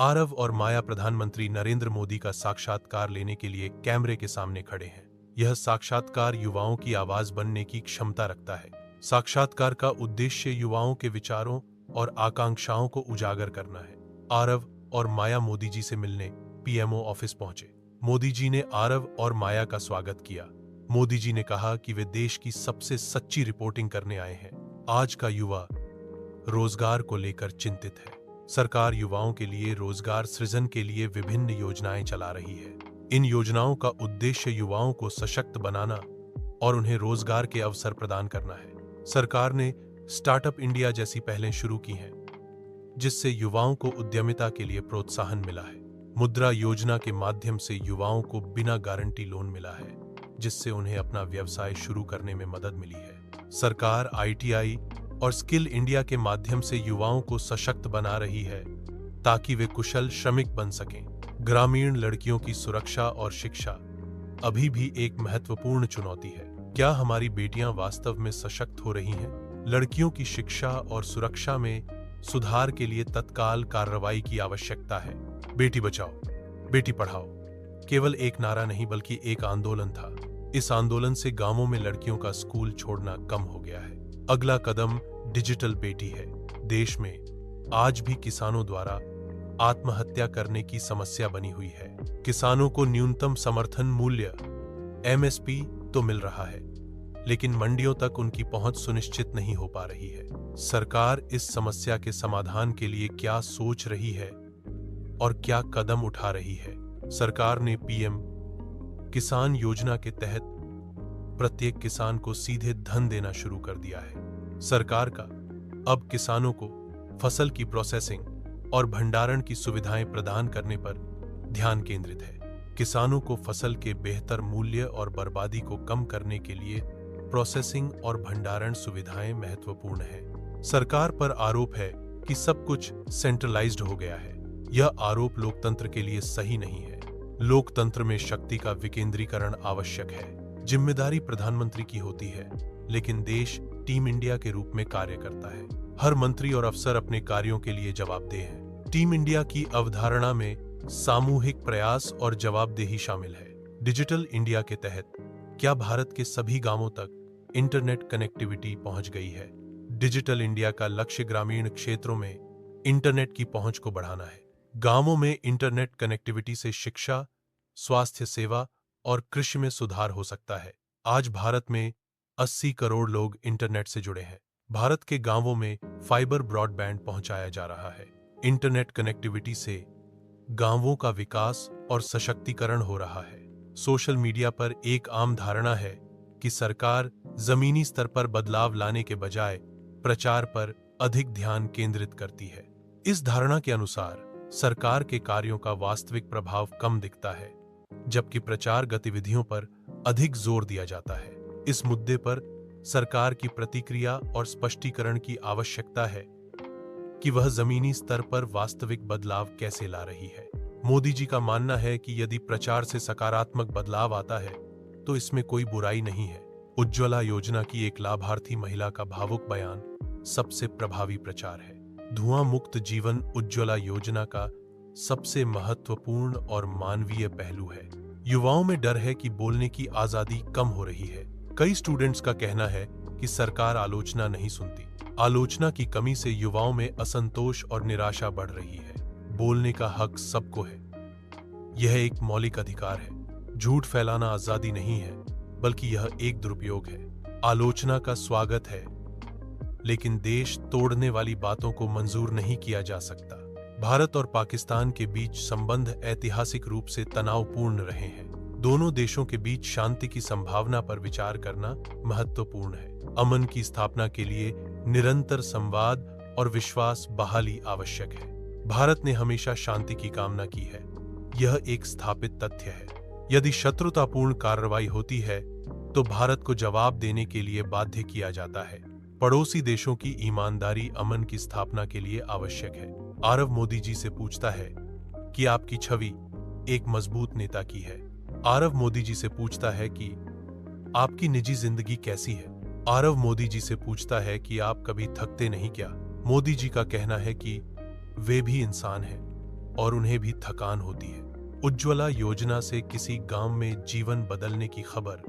आरव और माया प्रधानमंत्री नरेंद्र मोदी का साक्षात्कार लेने के लिए कैमरे के सामने खड़े हैं। यह साक्षात्कार युवाओं की आवाज बनने की क्षमता रखता है। साक्षात्कार का उद्देश्य युवाओं के विचारों और आकांक्षाओं को उजागर करना है। आरव और माया मोदी जी से मिलने पीएमओ ऑफिस पहुंचे। मोदी जी ने आरव और माया का स्वागत किया। मोदी जी ने कहा कि वे देश की सबसे सच्ची रिपोर्टिंग करने आए हैं। आज का युवा रोजगार को लेकर चिंतित है। सरकार युवाओं के लिए रोजगार सृजन के लिए विभिन्न योजनाएं चला रही है। इन योजनाओं का उद्देश्य युवाओं को सशक्त बनाना और उन्हें रोजगार के अवसर प्रदान करना है। सरकार ने स्टार्टअप इंडिया जैसी पहलें शुरू की हैं, जिससे युवाओं को उद्यमिता के लिए प्रोत्साहन मिला है। मुद्रा योजना के माध्यम से युवाओं को बिना गारंटी लोन मिला है, जिससे उन्हें अपना व्यवसाय शुरू करने में मदद मिली है। सरकार आईटीआई और स्किल इंडिया के माध्यम से युवाओं को सशक्त बना रही है, ताकि वे कुशल श्रमिक बन सकें। ग्रामीण लड़कियों की सुरक्षा और शिक्षा अभी भी एक महत्वपूर्ण चुनौती है। क्या हमारी बेटियां वास्तव में सशक्त हो रही हैं? लड़कियों की शिक्षा और सुरक्षा में सुधार के लिए तत्काल कार्रवाई की आवश्यकता है। बेटी बचाओ, बेटी पढ़ाओ केवल एक नारा नहीं बल्कि एक आंदोलन था। इस आंदोलन से गांवों में लड़कियों का स्कूल छोड़ना कम हो गया है। अगला कदम डिजिटल बेटी है। देश में आज भी किसानों द्वारा आत्महत्या करने की समस्या बनी हुई है। किसानों को न्यूनतम समर्थन मूल्य एमएसपी तो मिल रहा है, लेकिन मंडियों तक उनकी पहुंच सुनिश्चित नहीं हो पा रही है। सरकार इस समस्या के समाधान के लिए क्या सोच रही है और क्या कदम उठा रही है? सरकार ने पीएम किसान योजना के तहत प्रत्येक किसान को सीधे धन देना शुरू कर दिया है। सरकार का अब किसानों को फसल की प्रोसेसिंग और भंडारण की सुविधाएं प्रदान करने पर ध्यान केंद्रित है। किसानों को फसल के बेहतर मूल्य और बर्बादी को कम करने के लिए प्रोसेसिंग और भंडारण सुविधाएं महत्वपूर्ण है। सरकार पर आरोप है कि सब कुछ सेंट्रलाइज्ड हो गया है। यह आरोप लोकतंत्र के लिए सही नहीं है। लोकतंत्र में शक्ति का विकेंद्रीकरण आवश्यक है। जिम्मेदारी प्रधानमंत्री की होती है, लेकिन देश टीम इंडिया के रूप में कार्य करता है। हर मंत्री और अफसर अपने कार्यों के लिए जवाबदेह है। टीम इंडिया की अवधारणा में सामूहिक प्रयास और जवाबदेही शामिल है। डिजिटल इंडिया के तहत क्या भारत के सभी गांवों तक इंटरनेट कनेक्टिविटी पहुंच गई है? डिजिटल इंडिया का लक्ष्य ग्रामीण क्षेत्रों में इंटरनेट की पहुंच को बढ़ाना है। गांवों में इंटरनेट कनेक्टिविटी से शिक्षा, स्वास्थ्य सेवा और कृषि में सुधार हो सकता है। आज भारत में 80 करोड़ लोग इंटरनेट से जुड़े हैं। भारत के गांवों में फाइबर ब्रॉडबैंड पहुंचाया जा रहा है। इंटरनेट कनेक्टिविटी से गांवों का विकास और सशक्तिकरण हो रहा है। सोशल मीडिया पर एक आम धारणा है कि सरकार जमीनी स्तर पर बदलाव लाने के बजाय प्रचार पर अधिक ध्यान केंद्रित करती है। इस धारणा के अनुसार सरकार के कार्यों का वास्तविक प्रभाव कम दिखता है, जबकि प्रचार गतिविधियों पर अधिक जोर दिया जाता है। इस मुद्दे पर सरकार की प्रतिक्रिया और स्पष्टीकरण की आवश्यकता है कि वह जमीनी स्तर पर वास्तविक बदलाव कैसे ला रही है। मोदी जी का मानना है कि यदि प्रचार से सकारात्मक बदलाव आता है तो इसमें कोई बुराई नहीं है। उज्ज्वला योजना की एक लाभार्थी महिला का भावुक बयान सबसे प्रभावी प्रचार है। धुआं मुक्त जीवन उज्ज्वला योजना का सबसे महत्वपूर्ण और मानवीय पहलू है। युवाओं में डर है कि बोलने की आजादी कम हो रही है। कई स्टूडेंट्स का कहना है कि सरकार आलोचना नहीं सुनती। आलोचना की कमी से युवाओं में असंतोष और निराशा बढ़ रही है। बोलने का हक सबको है। यह एक मौलिक अधिकार है। झूठ फैलाना आजादी नहीं है, बल्कि यह एक दुरुपयोग है। आलोचना का स्वागत है, लेकिन देश तोड़ने वाली बातों को मंजूर नहीं किया जा सकता। भारत और पाकिस्तान के बीच संबंध ऐतिहासिक रूप से तनावपूर्ण रहे हैं। दोनों देशों के बीच शांति की संभावना पर विचार करना महत्वपूर्ण है। अमन की स्थापना के लिए निरंतर संवाद और विश्वास बहाली आवश्यक है। भारत ने हमेशा शांति की कामना की है। यह एक स्थापित तथ्य है। यदि शत्रुतापूर्ण कार्रवाई होती है तो भारत को जवाब देने के लिए बाध्य किया जाता है। पड़ोसी देशों की ईमानदारी अमन की स्थापना के लिए आवश्यक है। आरव मोदी जी से पूछता है कि आपकी छवि एक मजबूत नेता की है। आरव मोदी जी से पूछता है कि आपकी निजी जिंदगी कैसी है। आरव मोदी जी से पूछता है कि आप कभी थकते नहीं क्या। मोदी जी का कहना है कि वे भी इंसान हैं, और उन्हें भी थकान होती है। उज्ज्वला योजना से किसी गांव में जीवन बदलने की खबर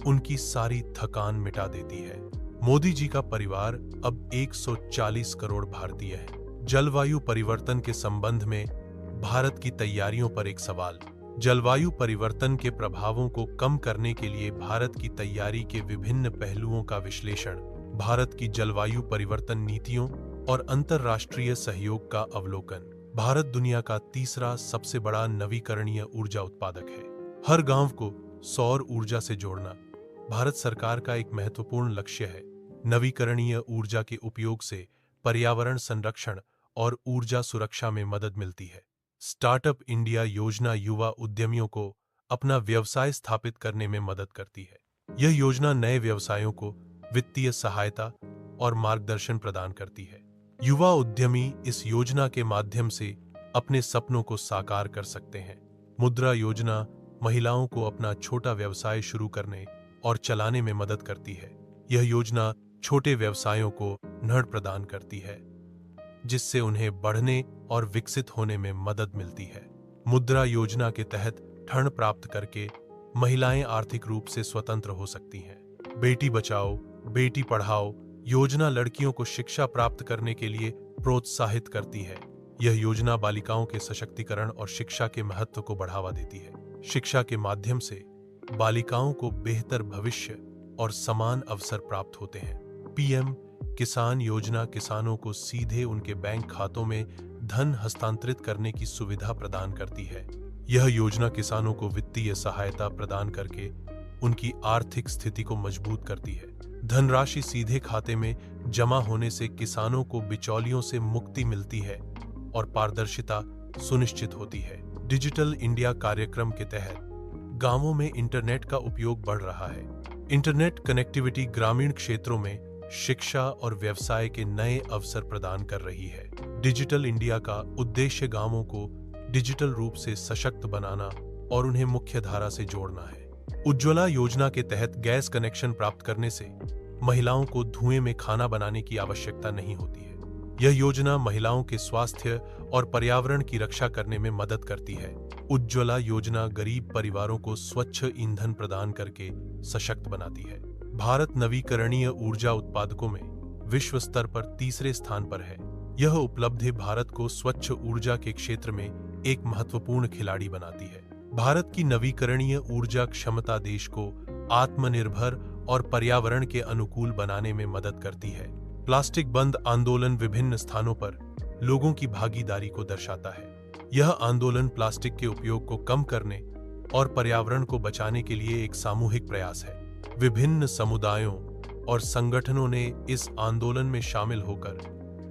उनकी सारी थकान मिटा देती है। मोदी जी का परिवार अब 140 करोड़ भारतीय है। जलवायु परिवर्तन के संबंध में भारत की तैयारियों पर एक सवाल। जलवायु परिवर्तन के प्रभावों को कम करने के लिए भारत की तैयारी के विभिन्न पहलुओं का विश्लेषण, भारत की जलवायु परिवर्तन नीतियों और अंतर्राष्ट्रीय सहयोग का अवलोकन। भारत दुनिया का तीसरा सबसे बड़ा नवीकरणीय ऊर्जा उत्पादक है। हर गांव को सौर ऊर्जा से जोड़ना भारत सरकार का एक महत्वपूर्ण लक्ष्य है। नवीकरणीय ऊर्जा के उपयोग से पर्यावरण संरक्षण और ऊर्जा सुरक्षा में मदद मिलती है। स्टार्टअप इंडिया योजना युवा उद्यमियों को अपना व्यवसाय स्थापित करने में मदद करती है। यह योजना नए व्यवसायों को वित्तीय सहायता और मार्गदर्शन प्रदान करती है। युवा उद्यमी इस योजना के माध्यम से अपने सपनों को साकार कर सकते हैं। मुद्रा योजना महिलाओं को अपना छोटा व्यवसाय शुरू करने और चलाने में मदद करती है। यह योजना छोटे व्यवसायों को ऋण प्रदान करती है, जिससे उन्हें बढ़ने और विकसित होने में मदद मिलती है। मुद्रा योजना के तहत ऋण प्राप्त करके महिलाएं आर्थिक रूप से स्वतंत्र हो सकती हैं। बेटी बचाओ, बेटी पढ़ाओ योजना लड़कियों को शिक्षा प्राप्त करने के लिए प्रोत्साहित करती है। यह योजना बालिकाओं के सशक्तिकरण और शिक्षा के महत्व को बढ़ावा देती है। शिक्षा के माध्यम से बालिकाओं को बेहतर भविष्य और समान अवसर प्राप्त होते हैं। पीएम किसान योजना किसानों को सीधे उनके बैंक खातों में धन हस्तांतरित करने की सुविधा प्रदान करती है। यह योजना किसानों को वित्तीय सहायता प्रदान करके उनकी आर्थिक स्थिति को मजबूत करती है। धनराशि सीधे खाते में जमा होने से किसानों को बिचौलियों से मुक्ति मिलती है और पारदर्शिता सुनिश्चित होती है। डिजिटल इंडिया कार्यक्रम के तहत गांवों में इंटरनेट का उपयोग बढ़ रहा है। इंटरनेट कनेक्टिविटी ग्रामीण क्षेत्रों में शिक्षा और व्यवसाय के नए अवसर प्रदान कर रही है। डिजिटल इंडिया का उद्देश्य गांवों को डिजिटल रूप से सशक्त बनाना और उन्हें मुख्य धारा से जोड़ना है। उज्ज्वला योजना के तहत गैस कनेक्शन प्राप्त करने से महिलाओं को धुएं में खाना बनाने की आवश्यकता नहीं होती है। यह योजना महिलाओं के स्वास्थ्य और पर्यावरण की रक्षा करने में मदद करती है। उज्ज्वला योजना गरीब परिवारों को स्वच्छ ईंधन प्रदान करके सशक्त बनाती है। भारत नवीकरणीय ऊर्जा उत्पादकों में विश्व स्तर पर तीसरे स्थान पर है। यह उपलब्धि भारत को स्वच्छ ऊर्जा के क्षेत्र में एक महत्वपूर्ण खिलाड़ी बनाती है। भारत की नवीकरणीय ऊर्जा क्षमता देश को आत्मनिर्भर और पर्यावरण के अनुकूल बनाने में मदद करती है। प्लास्टिक बंद आंदोलन विभिन्न स्थानों पर लोगों की भागीदारी को दर्शाता है। यह आंदोलन प्लास्टिक के उपयोग को कम करने और पर्यावरण को बचाने के लिए एक सामूहिक प्रयास है। विभिन्न समुदायों और संगठनों ने इस आंदोलन में शामिल होकर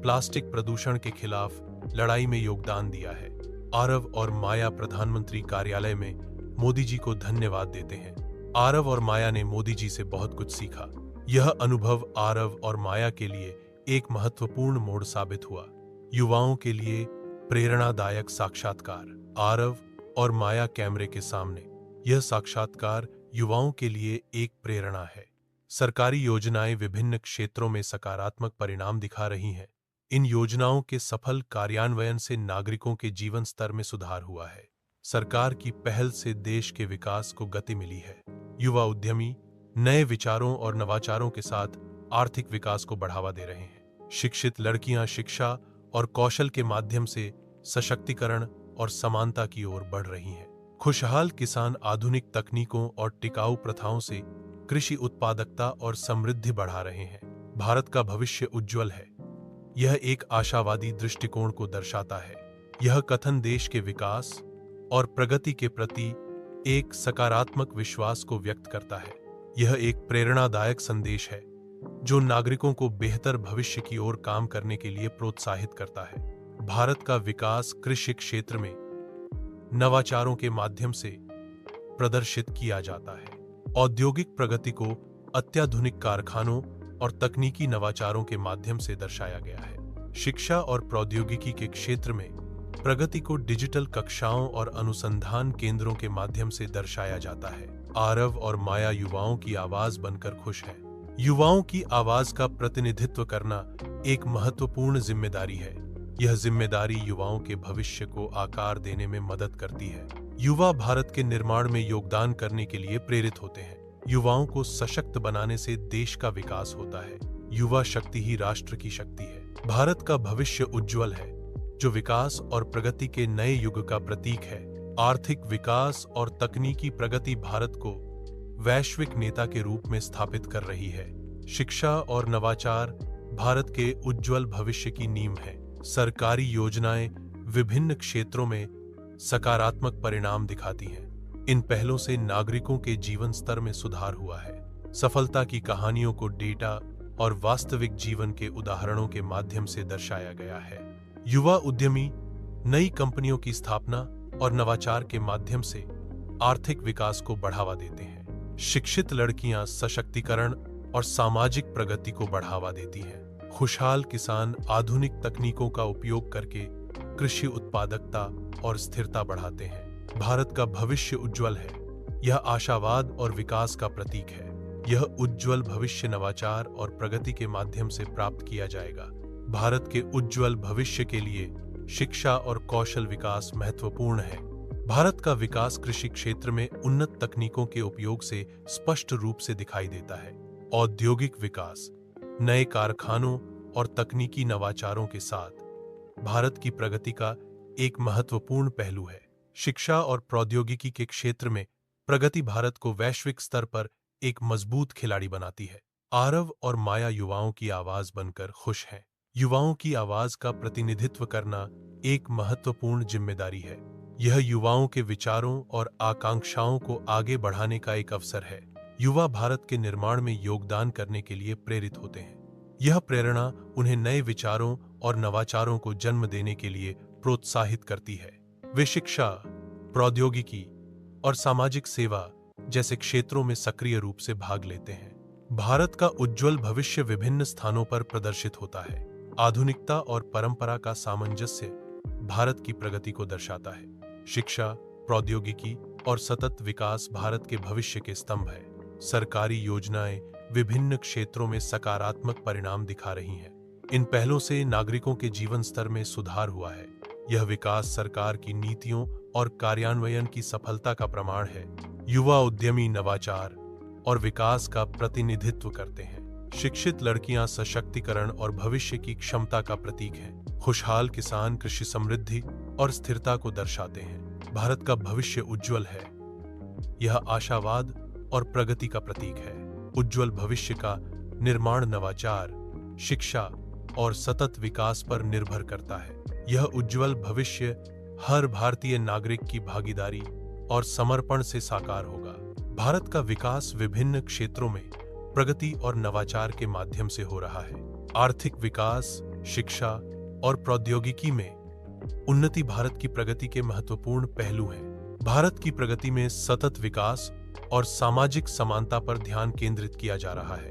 प्लास्टिक प्रदूषण के खिलाफ लड़ाई में योगदान दिया है। आरव और माया प्रधानमंत्री कार्यालय में मोदी जी को धन्यवाद देते हैं। आरव और माया ने मोदी जी से बहुत कुछ सीखा। यह अनुभव आरव और माया के लिए एक महत्वपूर्ण मोड़ साबित हुआ। युवाओं के लिए प्रेरणादायक साक्षात्कार। आरव और माया कैमरे के सामने। यह साक्षात्कार युवाओं के लिए एक प्रेरणा है। सरकारी योजनाएं विभिन्न क्षेत्रों में सकारात्मक परिणाम दिखा रही हैं। इन योजनाओं के सफल कार्यान्वयन से नागरिकों के जीवन स्तर में सुधार हुआ है। सरकार की पहल से देश के विकास को गति मिली है। युवा उद्यमी नए विचारों और नवाचारों के साथ आर्थिक विकास को बढ़ावा दे रहे हैं। शिक्षित लड़कियां शिक्षा और कौशल के माध्यम से सशक्तिकरण और समानता की ओर बढ़ रही हैं। खुशहाल किसान आधुनिक तकनीकों और टिकाऊ प्रथाओं से कृषि उत्पादकता और समृद्धि बढ़ा रहे हैं। भारत का भविष्य उज्जवल है। यह एक आशावादी दृष्टिकोण को दर्शाता है। यह कथन देश के विकास और प्रगति के प्रति एक सकारात्मक विश्वास को व्यक्त करता है। यह एक प्रेरणादायक संदेश है जो नागरिकों को बेहतर भविष्य की ओर काम करने के लिए प्रोत्साहित करता है। भारत का विकास कृषि क्षेत्र में नवाचारों के माध्यम से प्रदर्शित किया जाता है। औद्योगिक प्रगति को अत्याधुनिक कारखानों और तकनीकी नवाचारों के माध्यम से दर्शाया गया है। शिक्षा और प्रौद्योगिकी के क्षेत्र में प्रगति को डिजिटल कक्षाओं और अनुसंधान केंद्रों के माध्यम से दर्शाया जाता है। आरव और माया युवाओं की आवाज बनकर खुश है। युवाओं की आवाज का प्रतिनिधित्व करना एक महत्वपूर्ण जिम्मेदारी है। यह जिम्मेदारी युवाओं के भविष्य को आकार देने में मदद करती है। युवा भारत के निर्माण में योगदान करने के लिए प्रेरित होते हैं। युवाओं को सशक्त बनाने से देश का विकास होता है। युवा शक्ति ही राष्ट्र की शक्ति है। भारत का भविष्य उज्जवल है, जो विकास और प्रगति के नए युग का प्रतीक है। आर्थिक विकास और तकनीकी प्रगति भारत को वैश्विक नेता के रूप में स्थापित कर रही है। शिक्षा और नवाचार भारत के उज्जवल भविष्य की नींव है। सरकारी योजनाएं विभिन्न क्षेत्रों में सकारात्मक परिणाम दिखाती हैं। इन पहलों से नागरिकों के जीवन स्तर में सुधार हुआ है। सफलता की कहानियों को डेटा और वास्तविक जीवन के उदाहरणों के माध्यम से दर्शाया गया है। युवा उद्यमी नई कंपनियों की स्थापना और नवाचार के माध्यम से आर्थिक विकास को बढ़ावा देते हैं। शिक्षित लड़कियां सशक्तिकरण और सामाजिक प्रगति को बढ़ावा देती हैं। खुशहाल किसान आधुनिक तकनीकों का उपयोग करके कृषि उत्पादकता और स्थिरता बढ़ाते हैं। भारत का भविष्य उज्जवल है। यह आशावाद और विकास का प्रतीक है। यह उज्जवल भविष्य नवाचार और प्रगति के माध्यम से प्राप्त किया जाएगा। भारत के उज्जवल भविष्य के लिए शिक्षा और कौशल विकास महत्वपूर्ण है। भारत का विकास कृषि क्षेत्र में उन्नत तकनीकों के उपयोग से स्पष्ट रूप से दिखाई देता है। औद्योगिक विकास, नए कारखानों और तकनीकी नवाचारों के साथ भारत की प्रगति का एक महत्वपूर्ण पहलू है। शिक्षा और प्रौद्योगिकी के क्षेत्र में प्रगति भारत को वैश्विक स्तर पर एक मजबूत खिलाड़ी बनाती है। आरव और माया युवाओं की आवाज बनकर खुश हैं। युवाओं की आवाज का प्रतिनिधित्व करना एक महत्वपूर्ण जिम्मेदारी है। यह युवाओं के विचारों और आकांक्षाओं को आगे बढ़ाने का एक अवसर है। युवा भारत के निर्माण में योगदान करने के लिए प्रेरित होते हैं। यह प्रेरणा उन्हें नए विचारों और नवाचारों को जन्म देने के लिए प्रोत्साहित करती है। वे शिक्षा, प्रौद्योगिकी और सामाजिक सेवा जैसे क्षेत्रों में सक्रिय रूप से भाग लेते हैं। भारत का उज्जवल भविष्य विभिन्न स्थानों पर प्रदर्शित होता है। आधुनिकता और परंपरा का सामंजस्य भारत की प्रगति को दर्शाता है। शिक्षा, प्रौद्योगिकी और सतत विकास भारत के भविष्य के स्तंभ है। सरकारी योजनाएं विभिन्न क्षेत्रों में सकारात्मक परिणाम दिखा रही हैं। इन पहलों से नागरिकों के जीवन स्तर में सुधार हुआ है। यह विकास सरकार की नीतियों और कार्यान्वयन की सफलता का प्रमाण है। युवा उद्यमी नवाचार और विकास का प्रतिनिधित्व करते हैं। शिक्षित लड़कियां सशक्तिकरण और भविष्य की क्षमता का प्रतीक हैं। खुशहाल किसान कृषि समृद्धि और स्थिरता को दर्शाते हैं। भारत का भविष्य उज्जवल है। यह आशावाद और प्रगति का प्रतीक है। उज्जवल भविष्य का निर्माण नवाचार, शिक्षा और सतत विकास पर निर्भर करता है। यह उज्जवल भविष्य हर भारतीय नागरिक की भागीदारी और समर्पण से साकार होगा। भारत का विकास विभिन्न क्षेत्रों में प्रगति और नवाचार के माध्यम से हो रहा है। आर्थिक विकास, शिक्षा और प्रौद्योगिकी में उन्नति भारत की प्रगति के महत्वपूर्ण पहलू हैं। भारत की प्रगति में सतत विकास और सामाजिक समानता पर ध्यान केंद्रित किया जा रहा है।